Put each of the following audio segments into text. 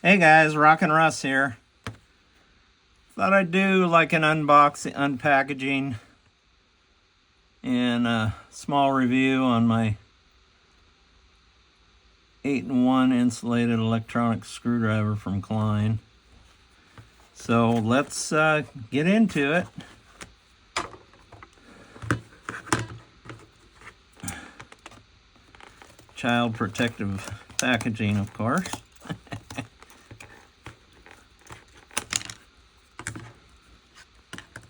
Hey guys, Rockin' Russ here. Thought I'd do like an unboxing, unpackaging, and a small review on my 8-in-1 insulated electronic screwdriver from Klein. So let's get into it. Child protective packaging, of course.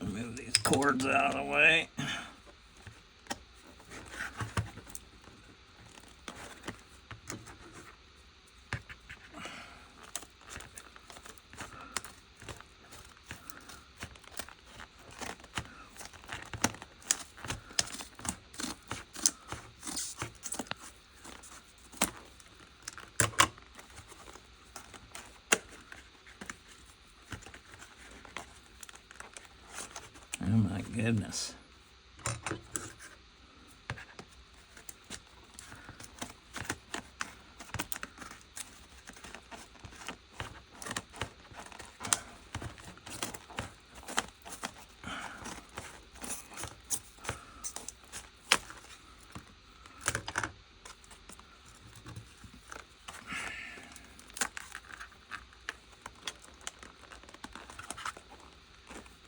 Move these cords out of the way. Oh my goodness.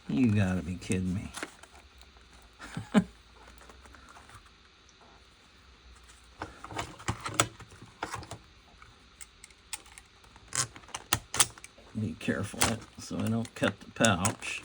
You gotta be kidding me. Be careful so I don't cut the pouch.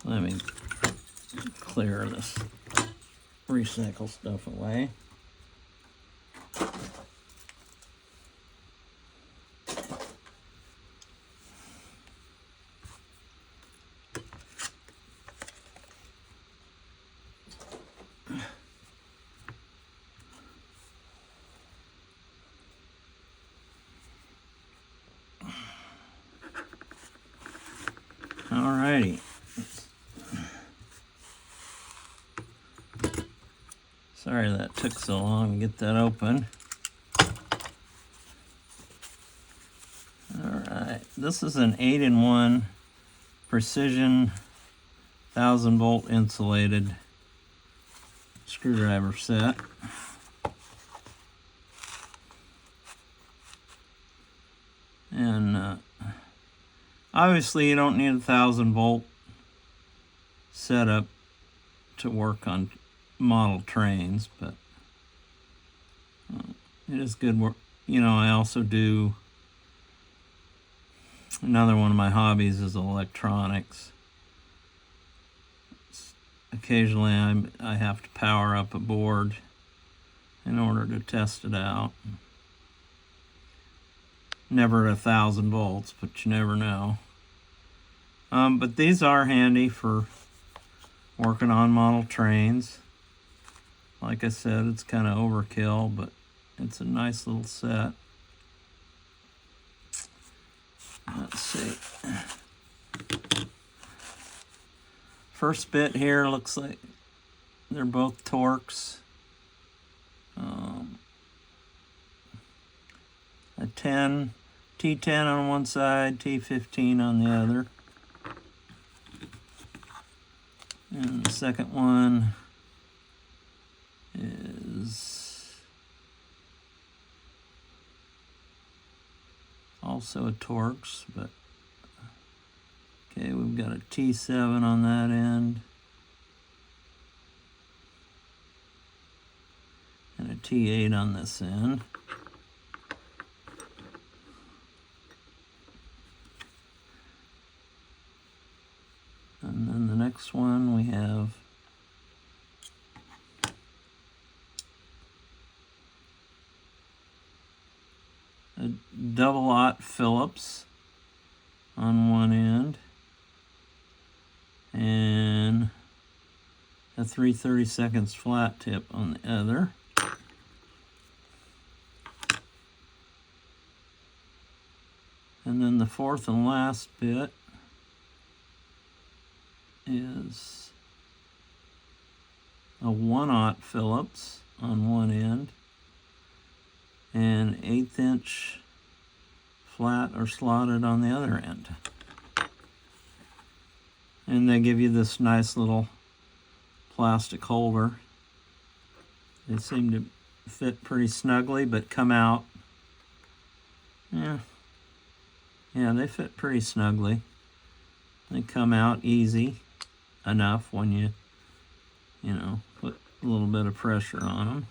Let me clear this recycle stuff away. Alrighty. Sorry that took so long to get that open. Alright, this is an 8-in-1 precision 1000-volt insulated screwdriver set. And obviously you don't need a 1000-volt setup to work on model trains, but it is good work. You know, I also do, another one of my hobbies is electronics. Occasionally I have to power up a board in order to test it out. Never at 1000 volts, but you never know. But these are handy for working on model trains. Like I said, it's kind of overkill, but it's a nice little set. Let's see. First bit here looks like they're both Torx. A T10 on one side, T15 on the other. And the second one is also a Torx, but okay, we've got a T7 on that end and a T8 on this end. Next one we have a double-aught Phillips on one end and a 3/32 flat tip on the other. And then the fourth and last bit is a 1/0 Phillips on one end and 1/8 inch flat or slotted on the other end. And they give you this nice little plastic holder. They seem to fit pretty snugly, but come out. Yeah, they fit pretty snugly. They come out easy enough when you put a little bit of pressure on them.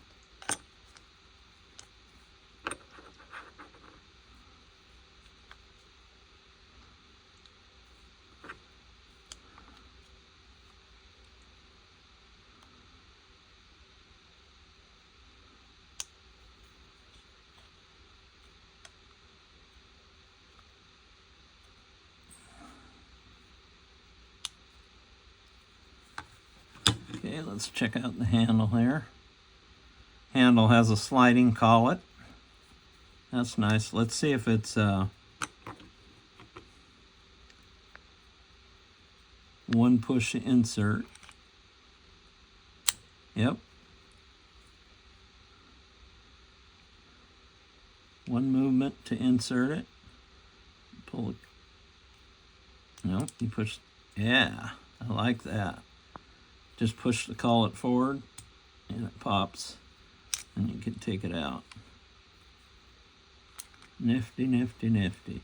Okay, let's check out the handle here. Handle has a sliding collet. That's nice. Let's see if it's one push insert. Yep. One movement to insert it. Pull it. Nope, you push. Yeah, I like that. Just push the collet forward and it pops and you can take it out. Nifty, nifty, nifty.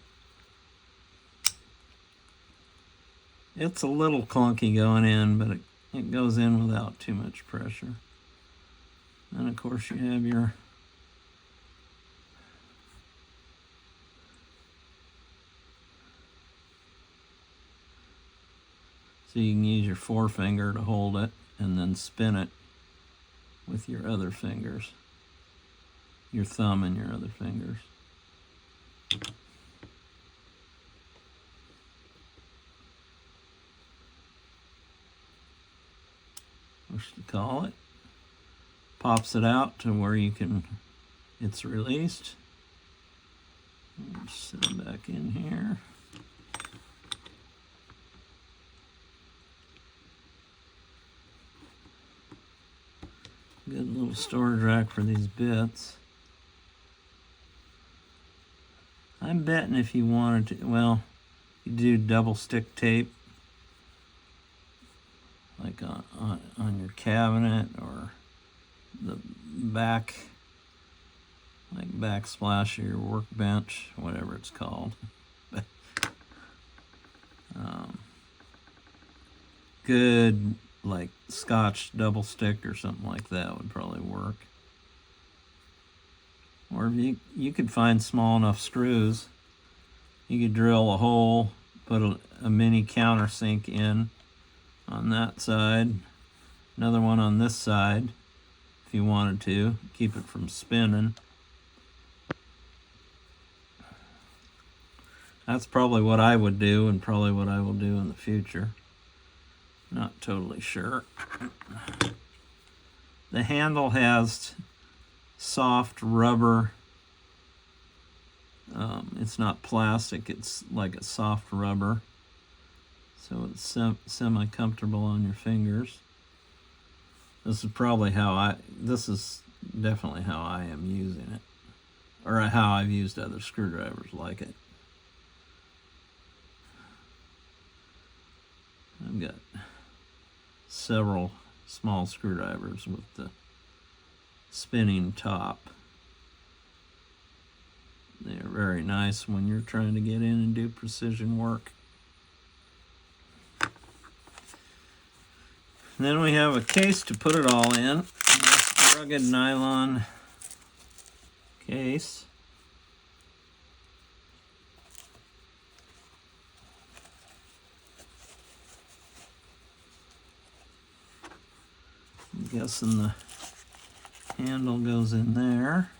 It's a little clunky going in, but it goes in without too much pressure. And of course you have your so you can use your forefinger to hold it and then spin it with your other fingers, your thumb and your other fingers. Push the collet, pops it out to where it's released. Just set it back in here. Good little storage rack for these bits. I'm betting if you wanted to, well, you do double stick tape, like on your cabinet or the back, like backsplash of your workbench, whatever it's called. Good, like Scotch double stick or something like that would probably work. Or if you could find small enough screws, you could drill a hole, put a mini countersink in on that side, another one on this side if you wanted to, keep it from spinning. That's probably what I would do and probably what I will do in the future. Not totally sure. The handle has soft rubber. It's not plastic, it's like a soft rubber. So it's semi-comfortable on your fingers. This is definitely how I am using it. Or how I've used other screwdrivers like it. I've got several small screwdrivers with the spinning top. They are very nice when you're trying to get in and do precision work. Then we have a case to put it all in. This rugged nylon case. guessing the handle goes in there.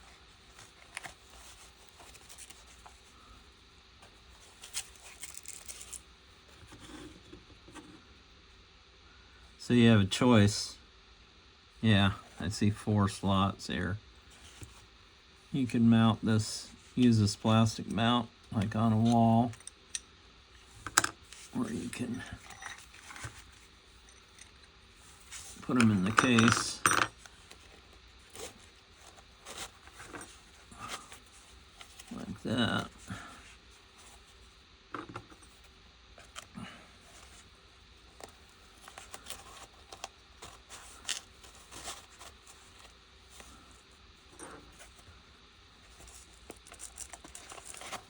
So you have a choice. Yeah, I see 4 slots here. You can mount this, use this plastic mount like on a wall, or you can put them in the case. Like that.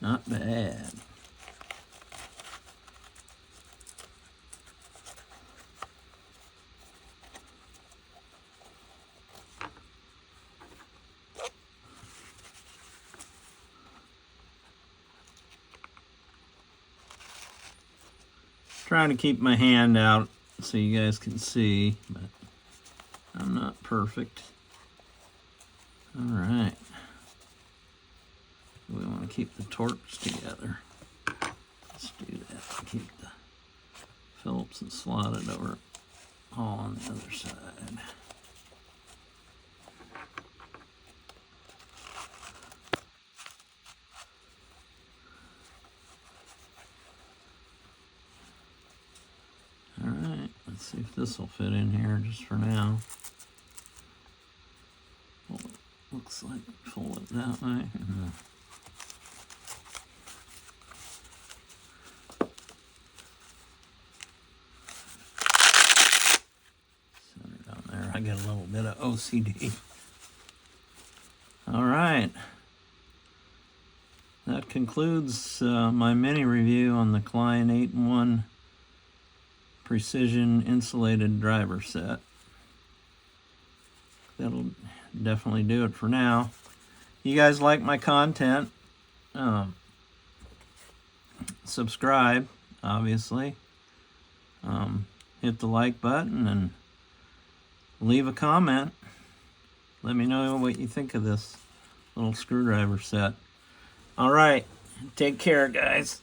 Not bad. Trying to keep my hand out so you guys can see, but I'm not perfect. All right. We want to keep the torques together. Let's do that. Keep the Phillips and slot it over all on the other side. All right, let's see if this will fit in here just for now. Well, it looks like fold it that way. I get a little bit of OCD. All right. That concludes my mini review on the Klein 8-in-1 Precision Insulated Driver Set. That'll definitely do it for now. You guys like my content? Subscribe, obviously. Hit the like button and leave a comment. Let me know what you think of this little screwdriver set. All right. Take care, guys.